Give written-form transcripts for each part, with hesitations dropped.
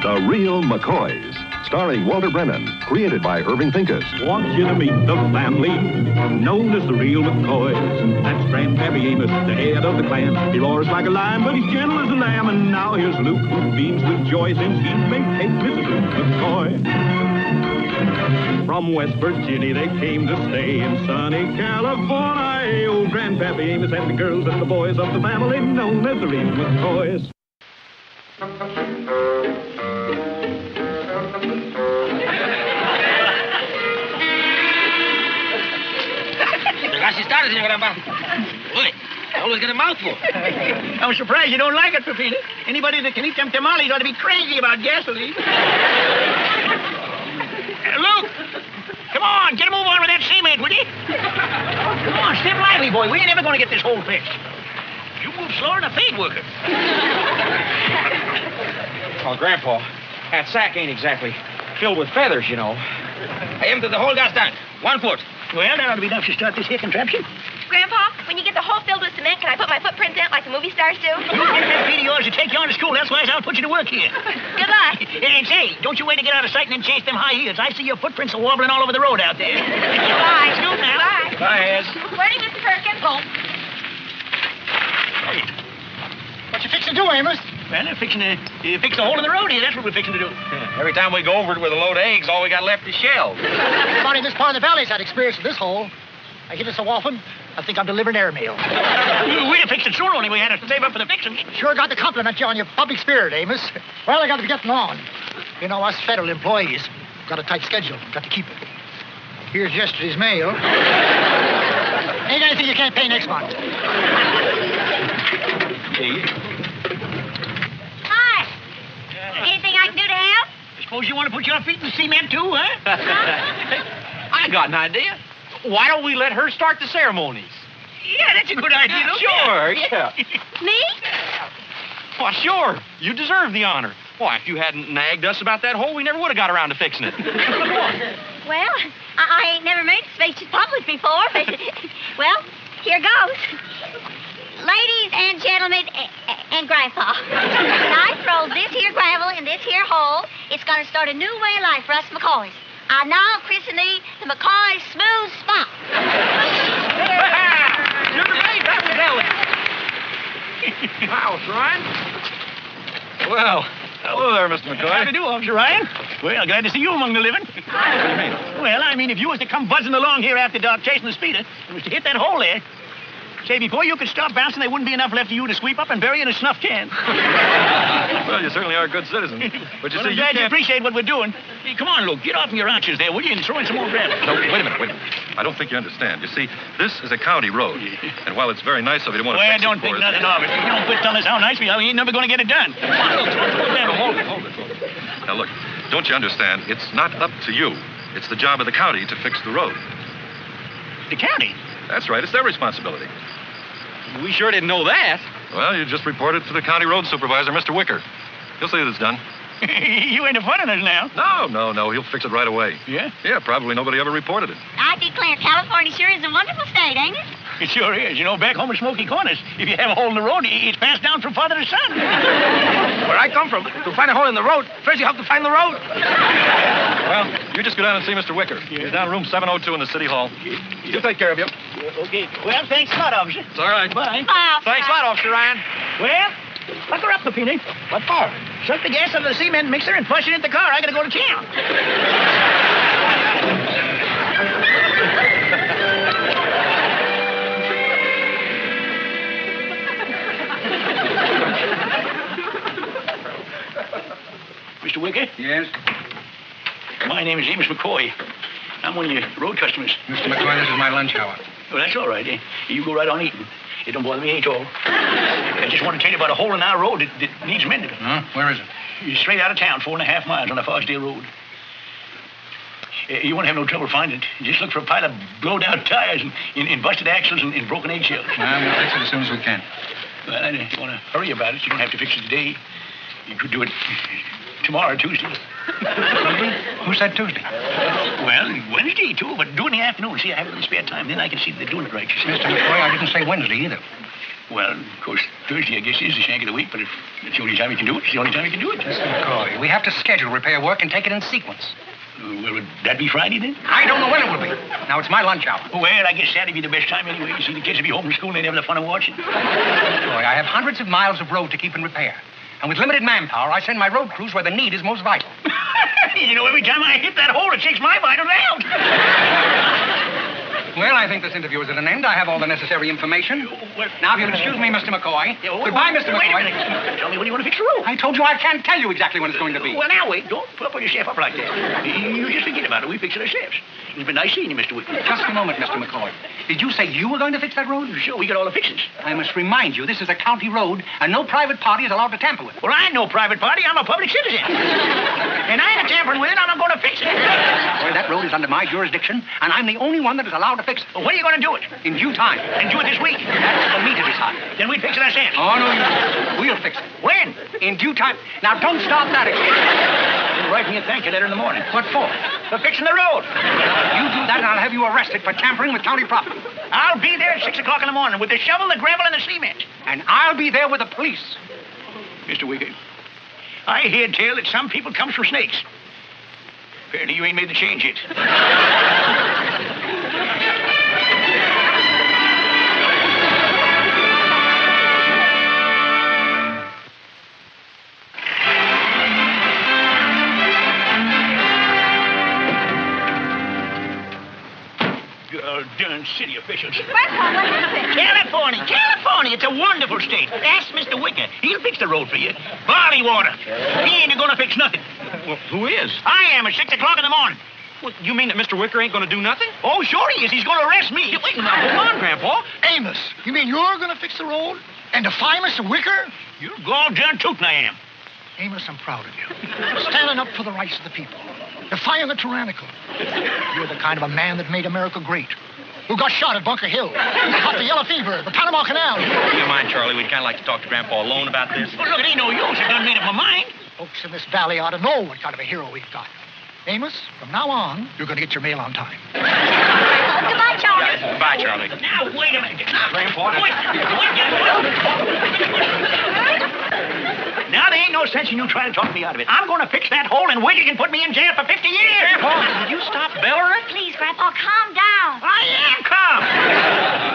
The Real McCoys, starring Walter Brennan, created by Irving Pincus. Want you to meet the family known as the Real McCoys. That's Grandpappy Amos, the head of the clan. He roars like a lion, but he's gentle as a lamb. And now here's Luke, who beams with joy since he's made cake with Luke McCoy. From West Virginia they came to stay in sunny California. Oh, Grandpappy Amos and the girls and the boys of the family known as the Real McCoys. Casi tarde, señor Grandpa. Boy, I always get a mouthful. I'm surprised you don't like it, Pepino. Anybody that can eat them tamales ought to be crazy about gasoline. Luke, come on, get a move on with that cement, will you? Come on, step lively, boy. We ain't ever going to get this hole fixed. You move slower than a feed worker. Oh, Grandpa, that sack ain't exactly filled with feathers, you know. I emptied the whole gas tank. 1 foot. Well, that ought to be enough to start this here contraption. Grandpa, when you get the hole filled with cement, can I put my footprints in it like the movie stars do? You get that feed of yours to take you on to school. That's why I'll put you to work here. Good luck. And say, don't you wait to get out of sight and then chase them high heels. I see your footprints are wobbling all over the road out there. Bye. Scoot now. Bye. Bye, Ez. Morning, Mr. Perkins. Oh. What you fixing to do, Amos? Well, they're fixing to fix the hole in the road here. That's what we're fixing to do. Every time we go over it with a load of eggs, all we got left is shells. Everybody in this part of the valley's had experience with this hole. I hit it so often, I think I'm delivering airmail. We'd have fixed it sooner, only we had to save up for the fixings. Sure got to compliment you on your public spirit, Amos. Well, I got to be getting on. You know, us federal employees got a tight schedule. Got to keep it. Here's yesterday's mail. Ain't anything you can't pay next month. Hi. Anything I can do to help? I suppose you want to put your feet in the cement, too, huh? I got an idea. Why don't we let her start the ceremonies? Yeah, that's a good idea. Sure, yeah. Me? Why, sure. You deserve the honor. Why, if you hadn't nagged us about that hole, we never would have got around to fixing it. Well, I ain't never made a speech in public before, but, well, here goes. Ladies and gentlemen, and Grandpa, when I throw this here gravel in this here hole, it's going to start a new way of life for us McCoys. I now christen thee the McCoy Smooth Spot. You're right, that was elegant. Wow, Ryan. Well, hello there, Mr. McCoy. How do you do, Officer Ryan? Well, glad to see you among the living. What do you mean? Well, I mean, if you was to come buzzing along here after dark chasing the speeder, and was to hit that hole there, say, before you could stop bouncing, there wouldn't be enough left of you to sweep up and bury in a snuff can. Well, you certainly are a good citizen. But you Well, see, I'm glad you can't... appreciate what we're doing. Hey, come on, Luke, get off your arches there, will you, and throw in some more gravel. No, wait a minute. I don't think you understand. You see, this is a county road. And while it's very nice of you to want to Well, fix don't it think for us... nothing of it. If you don't quit telling us how nice we are, we ain't never going to get it done. Come on, Luke, throw some more gravel. Hold it. Now, look, don't you understand? It's not up to you. It's the job of the county to fix the road. The county? That's right. It's their responsibility. We sure didn't know that. Well, you just report it to the county road supervisor, Mr. Wicker. He'll see that it's done. You ain't funning us now. No. He'll fix it right away. Yeah? Yeah, probably nobody ever reported it. I declare, California sure is a wonderful state, ain't it? It sure is. You know, back home in Smoky Corners, if you have a hole in the road, it's passed down from father to son. Where I come from, to find a hole in the road, first you have to find the road. Well, you just go down and see Mr. Wicker. He's down room 702 in the city hall. He'll take care of you. Okay. Well, thanks a lot, officer. It's all right. Bye. Bye. Thanks a lot, Officer Ryan. Well, pucker up, Pepino. What for? Suck the gas out of the cement mixer and flush it into the car. I gotta go to town. Mr. Wicker? Yes? My name is Amos McCoy. I'm one of your road customers. Mr. McCoy, this is my lunch hour. Well, that's all right. You go right on eating. It don't bother me at all. I just want to tell you about a hole in our road that needs mending. Huh? Where is it? You're straight out of town, 4.5 miles on the Foxdale Road. You won't have no trouble finding it. Just look for a pile of blowed-out tires and busted axles and broken eggshells. Well, we'll fix it as soon as we can. Well, I don't want to hurry about it. You don't have to fix it today. You could do it tomorrow or Tuesday. Who said Tuesday? Well, Wednesday, too, but do it in the afternoon. See, I have a little spare time. Then I can see that they're doing it right, you see. Mr. McCoy, I didn't say Wednesday either. Well, of course, Thursday, I guess, is the shank of the week, but if it's the only time you can do it, it's the only time you can do it. Mr. McCoy, we have to schedule repair work and take it in sequence. Well, would that be Friday, then? I don't know when it will be. Now, it's my lunch hour. Well, I guess Saturday be the best time anyway. You see, the kids will be home from school and they'd have the fun of watching. McCoy, I have hundreds of miles of road to keep in repair. And with limited manpower, I send my road crews where the need is most vital. You know, every time I hit that hole, it shakes my vitals out. Well, I think this interview is at an end. I have all the necessary information. Now, if you'll excuse me, Mr. McCoy. Goodbye, Mr. McCoy. Wait a minute. Tell me when you want to fix the road. I told you I can't tell you exactly when it's going to be. Well, now, wait. Don't put yourself up like that. You just forget about it. We fix it ourselves. It's been nice seeing you, Mr. Whitman. Just a moment, Mr. McCoy. Did you say you were going to fix that road? Sure, we got all the fixings. I must remind you, this is a county road, and no private party is allowed to tamper with it. Well, I ain't no private party. I'm a public citizen. And I ain't tampering with it. I'm going to fix it. Well, that road is under my jurisdiction, and I'm the only one that is allowed to fix it. Well, when are you going to do it? In due time. And do it this week? That's for me to decide. Then we'd fix it ourselves. Oh, no, you won't. We'll fix it. When? In due time. Now, don't start that again. You'll write me a thank you letter in the morning. What for? For fixing the road. You do that, and I'll have you arrested for tampering with county property. I'll be there at 6 o'clock in the morning with the shovel, the gravel, and the cement. And I'll be there with the police. Mr. Wiggin, I hear tell that some people comes from snakes. Apparently you ain't made the change yet. Darn city officials. Grandpa, what happened? California. It's a wonderful state. Ask Mr. Wicker. He'll fix the road for you. Barley water. He ain't gonna fix nothing. Well, who is? I am at 6 o'clock in the morning. Well, you mean that Mr. Wicker ain't going to do nothing? Oh, sure he is. He's gonna arrest me. Wait, now, hold on, Grandpa. Amos, you mean you're going to fix the road and defy Mr. Wicker? You're goddamn tootin' I am. Amos, I'm proud of you. Standing up for the rights of the people. Defying the tyrannical. You're the kind of a man that made America great. Who got shot at Bunker Hill. Who caught the yellow fever, the Panama Canal. You mind, Charlie? We'd kind of like to talk to Grandpa alone about this. Well, look, it ain't no use. I done made up my mind. Folks in this valley ought to know what kind of a hero we've got. Amos, from now on, you're going to get your mail on time. Goodbye, Charlie. Goodbye, Charlie. Now, wait a minute. Grandpa. Wait. Now, there ain't no sense in you trying to talk me out of it. I'm going to fix that hole, and Wiggy can put me in jail for 50 years. Grandpa, will you stop bellering? Please, Grandpa, calm down. I am calm.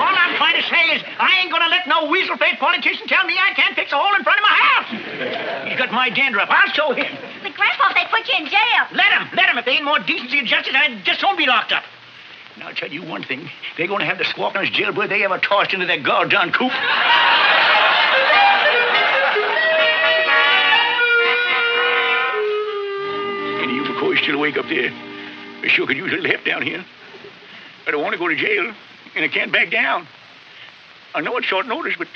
All I'm trying to say is I ain't going to let no weasel-faced politician tell me I can't fix a hole in front of my house. He's got my dandruff. I'll show him. But, Grandpa, they put you in jail. Let him. If they ain't more decency and justice, I just won't be locked up. Now, I'll tell you one thing. They're going to have the squawkingest jailbird they ever tossed into that goddamn coop. And you McCoys still awake up there. I sure could use a little help down here. I don't want to go to jail, and I can't back down. I know it's short notice, but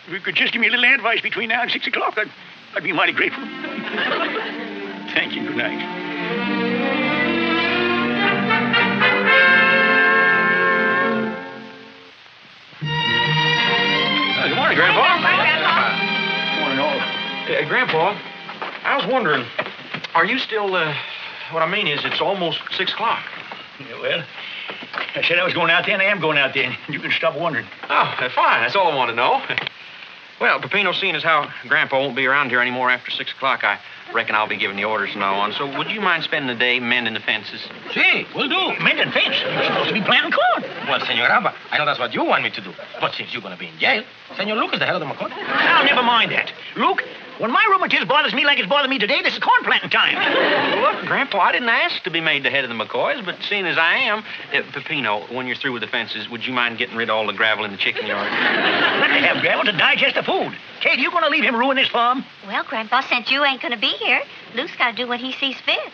if you could just give me a little advice between now and 6 o'clock, I'd be mighty grateful. Thank you. Good night. Good morning, Grandpa. Morning, all. Grandpa, I was wondering, are you still, what I mean is, it's almost 6 o'clock. Yeah, well, I said I was going out there, and I am going out there. You can stop wondering. Oh, fine. That's all I want to know. Well, Peppino, seeing as how Grandpa won't be around here anymore after 6 o'clock, I reckon I'll be giving the orders from now on. So would you mind spending the day mending the fences? See, we'll do. Mending fence? You're supposed to be planting corn. Well, Senor Abba, I know that's what you want me to do. But since you're going to be in jail, Senor Luke is the head of the McCoys. Now, never mind that. Luke, when my rheumatism bothers me like it's bothering me today, this is corn planting time. Well, look, Grandpa, I didn't ask to be made the head of the McCoys, but seeing as I am, Peppino, when you're through with the fences, would you mind getting rid of all the gravel in the chicken yard? Let me have gravel to digest the food. Kate, you going to leave him ruin this farm? Well, Grandpa, since you ain't going to be here, Luke's got to do what he sees fit.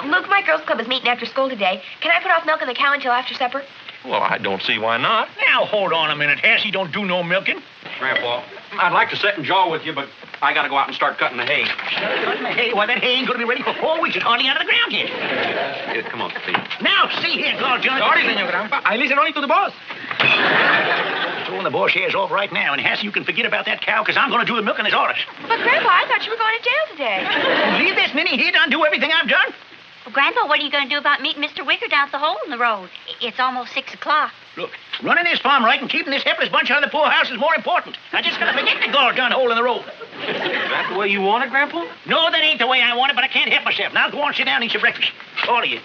Luke, my girls' club is meeting after school today. Can I put off milking the cow until after supper? Well, I don't see why not. Now, hold on a minute. Hassie don't do no milking. Grandpa, I'd like to sit and jaw with you, but I got to go out and start cutting the hay. Cutting the hay? Why, that hay ain't going to be ready for 4 weeks. It's hardly out of the ground yet. Yeah, come on, Pete. Now, see here, John. Sorry, Senor Grandpa. I listen only to the boss. Throwing the boss hairs off right now, and Hassie, you can forget about that cow, because I'm going to do the milking as orders. But, Grandpa, I thought you were going to jail today. Leave this ninny here to undo everything I've done? Well, Grandpa, what are you going to do about meeting Mr. Wicker down at the hole in the road? It's almost 6 o'clock. Look, running this farm right and keeping this helpless bunch out of the poorhouse is more important. I just gotta forget the doggone hole in the road. Is that the way you want it, Grandpa? No, that ain't the way I want it, but I can't help myself. Now go on, sit down and eat your breakfast. All of you.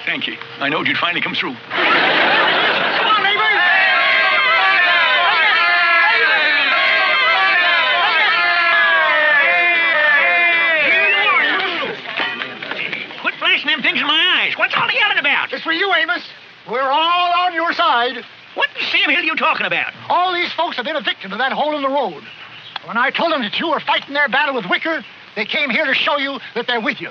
Thank you. I knowed you'd finally come through. Come on, neighbors! Quit flashing them things in my eyes. What's all the yelling about? It's for you, Amos. We're all on your side. What the Sam Hill are you talking about? All these folks have been a victim to that hole in the road. When I told them that you were fighting their battle with Wicker, they came here to show you that they're with you.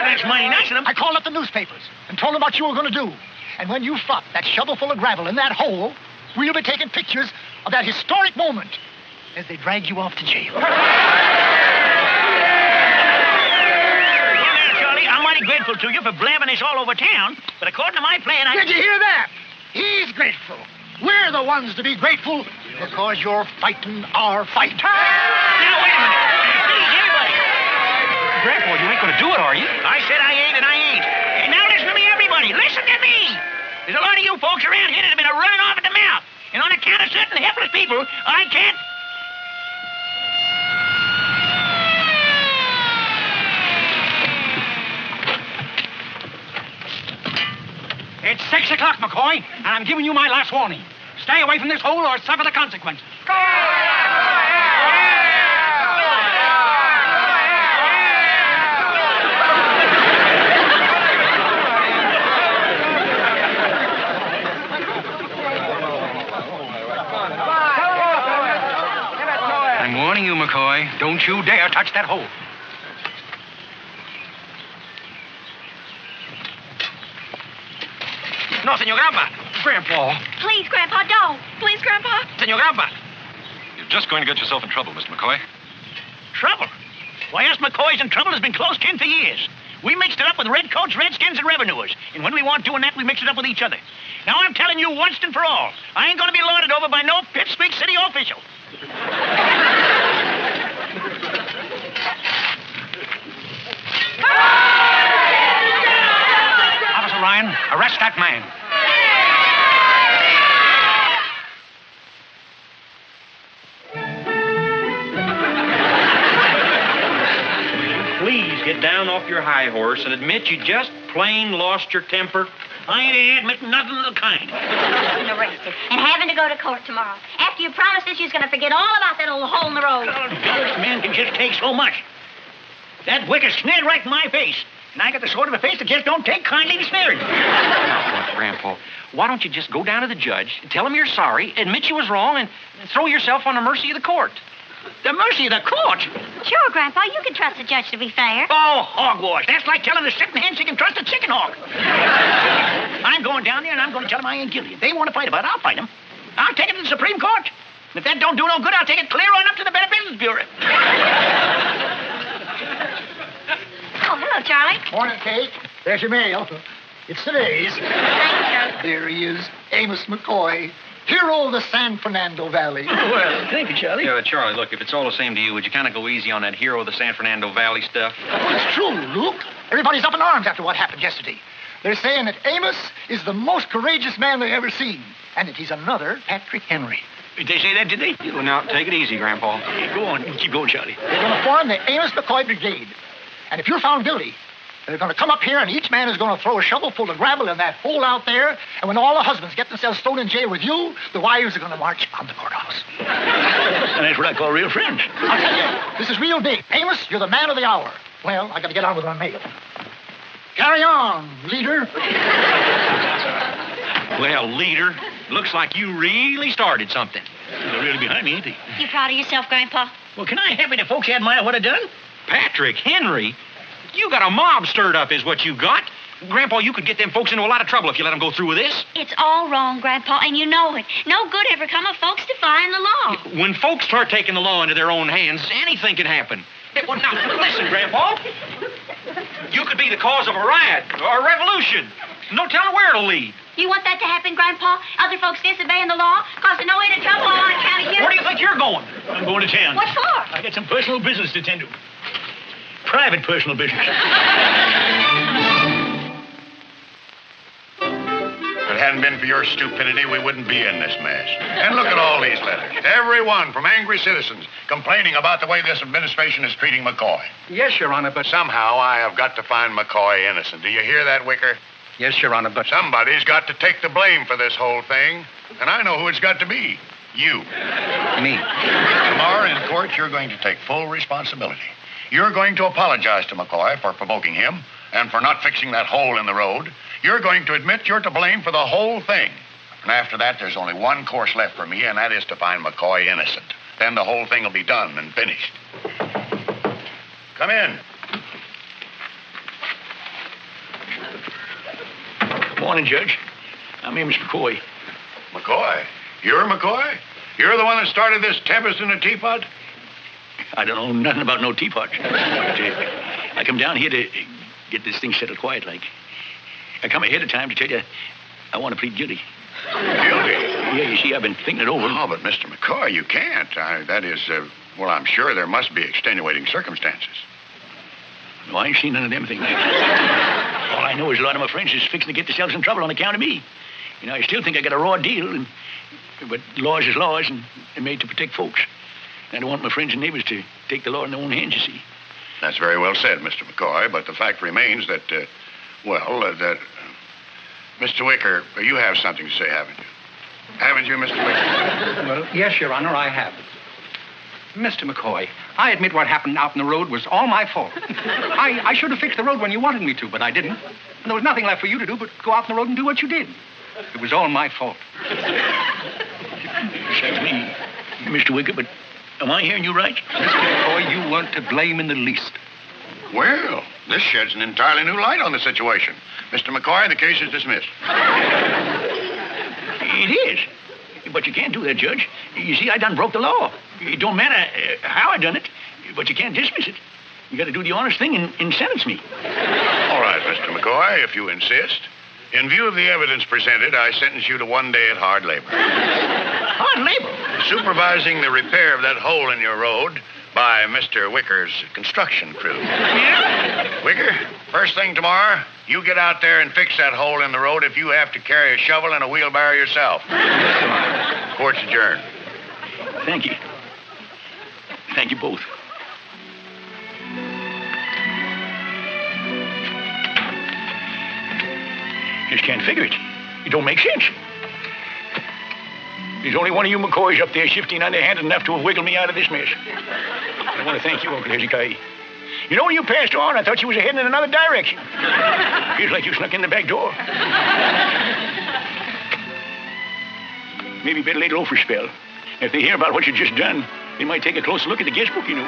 That's mighty nice of them. I called up the newspapers and told them what you were going to do. And when you flop that shovel full of gravel in that hole, we'll be taking pictures of that historic moment as they drag you off to jail. Well, now, Charlie, I'm mighty grateful to you for blabbing this all over town, but according to my plan, Did you hear that? He's grateful. We're the ones to be grateful because you're fighting our fight. Now, wait a minute. Please, everybody. Grandpa, you ain't gonna do it, are you? I said I ain't, and I ain't. And now listen to me, everybody. Listen to me. There's a lot of you folks around here that have been running off at the mouth. And on account of certain helpless people, I can't... It's 6 o'clock, McCoy, and I'm giving you my last warning. Stay away from this hole or suffer the consequences. I'm warning you, McCoy. Don't you dare touch that hole. No, Senor Grandpa. Grandpa. Please, Grandpa, don't. Please, Grandpa. Senor Grandpa. You're just going to get yourself in trouble, Mr. McCoy. Trouble? Why, us McCoys in trouble has been close kin for years. We mixed it up with redcoats, redskins, and revenuers. And when we want doing that, we mix it up with each other. Now, I'm telling you once and for all, I ain't going to be lorded over by no pipsqueak city official. Officer Ryan, arrest that man. Please get down off your high horse and admit you just plain lost your temper. I ain't admitting nothing of the kind. Being arrested and having to go to court tomorrow. After you promised us you was going to forget all about that old hole in the road. Oh, this man can just take so much. That Wicker snared right in my face. And I got the sort of a face that just don't take kindly to snaring. Grandpa, why don't you just go down to the judge, tell him you're sorry, admit you was wrong, and throw yourself on the mercy of the court? The mercy of the court? Sure, Grandpa, you can trust the judge to be fair. Oh, hogwash. That's like telling a sitting hen she can trust a chicken hawk. I'm going down there and I'm going to tell them I ain't guilty. If they want to fight about it, I'll fight them. I'll take it to the Supreme Court. And if that don't do no good, I'll take it clear on up to the Better Business Bureau. Oh, hello, Charlie. Morning, Kate. There's your mail. It's today's. Thank you, Charlie. There he is, Amos McCoy, hero of the San Fernando Valley. Well, thank you, Charlie. Yeah, Charlie, look, if it's all the same to you, would you kind of go easy on that hero of the San Fernando Valley stuff? Oh, it's true, Luke. Everybody's up in arms after what happened yesterday. They're saying that Amos is the most courageous man they've ever seen, and that he's another Patrick Henry. Did they say that, did they? Well, now, take it easy, Grandpa. Go on. Keep going, Charlie. They're going to form the Amos McCoy Brigade. And if you're found guilty, they're going to come up here and each man is going to throw a shovel full of gravel in that hole out there. And when all the husbands get themselves thrown in jail with you, the wives are going to march on the courthouse. And that's what I call real friends. I'll tell you, this is real big. Amos, you're the man of the hour. Well, I got to get on with my mail. Carry on, leader. Well, leader, looks like you really started something. They're really behind me, ain't they? You proud of yourself, Grandpa? Well, can I have it if folks admire what I done? Patrick Henry? You got a mob stirred up is what you got. Grandpa, you could get them folks into a lot of trouble if you let them go through with this. It's all wrong, Grandpa, and you know it. No good ever come of folks defying the law. When folks start taking the law into their own hands, anything can happen. Well, now, listen, Grandpa. You could be the cause of a riot or a revolution. No telling where it'll lead. You want that to happen, Grandpa? Other folks disobeying the law, causing no end of trouble all on account of you? Where do you think you're going? I'm going to town. What for? I got some personal business to tend to. Private personal business. If it hadn't been for your stupidity, we wouldn't be in this mess. And look at all these letters. Every one from angry citizens complaining about the way this administration is treating McCoy. Yes, Your Honor, but... Somehow I have got to find McCoy innocent. Do you hear that, Wicker? Yes, Your Honor, but... Somebody's got to take the blame for this whole thing. And I know who it's got to be. You. Me. Tomorrow in court, you're going to take full responsibility. You're going to apologize to McCoy for provoking him and for not fixing that hole in the road. You're going to admit you're to blame for the whole thing. And after that, there's only one course left for me, and that is to find McCoy innocent. Then the whole thing will be done and finished. Come in. Morning, Judge. I'm here, Mr. McCoy. McCoy? You're McCoy? You're the one that started this tempest in the teapot? I don't know nothing about no teapot. But, I come down here to get this thing settled quiet like. I come ahead of time to tell you I want to plead guilty. Guilty? Yeah, you see, I've been thinking it over. Oh, but Mr. McCoy, you can't. Well, I'm sure there must be extenuating circumstances. No, I ain't seen none of them things. All I know is a lot of my friends is fixing to get themselves in trouble on account of me. You know, I still think I got a raw deal, but laws is laws, and they're made to protect folks. And I don't want my friends and neighbors to take the law in their own hands, you see. That's very well said, Mr. McCoy, but the fact remains that, Mr. Wicker, you have something to say, haven't you? Haven't you, Mr. Wicker? Well, yes, Your Honor, I have. Mr. McCoy, I admit what happened out in the road was all my fault. I should have fixed the road when you wanted me to, but I didn't. And there was nothing left for you to do but go out in the road and do what you did. It was all my fault. Excuse me, Mr. Wicker, but am I hearing you right? Mr. McCoy, you weren't to blame in the least. Well, this sheds an entirely new light on the situation. Mr. McCoy, the case is dismissed. It is. But you can't do that, Judge. You see, I done broke the law. It don't matter how I done it, but you can't dismiss it. You got to do the honest thing and sentence me. All right, Mr. McCoy, if you insist. In view of the evidence presented, I sentence you to 1 day at hard labor. Hard labor? Supervising the repair of that hole in your road by Mr. Wicker's construction crew. Yeah? Wicker, first thing tomorrow, you get out there and fix that hole in the road if you have to carry a shovel and a wheelbarrow yourself. Court's adjourned. Thank you. Thank you both. Just can't figure it. It don't make sense. There's only one of you McCoys up there shifting underhanded enough to have wiggled me out of this mess. I want to thank you, Uncle Hezekiah. You know, when you passed on, I thought you was heading in another direction. Feels like you snuck in the back door. Maybe better lay low for a spell. If they hear about what you just done, they might take a closer look at the guest book, you know.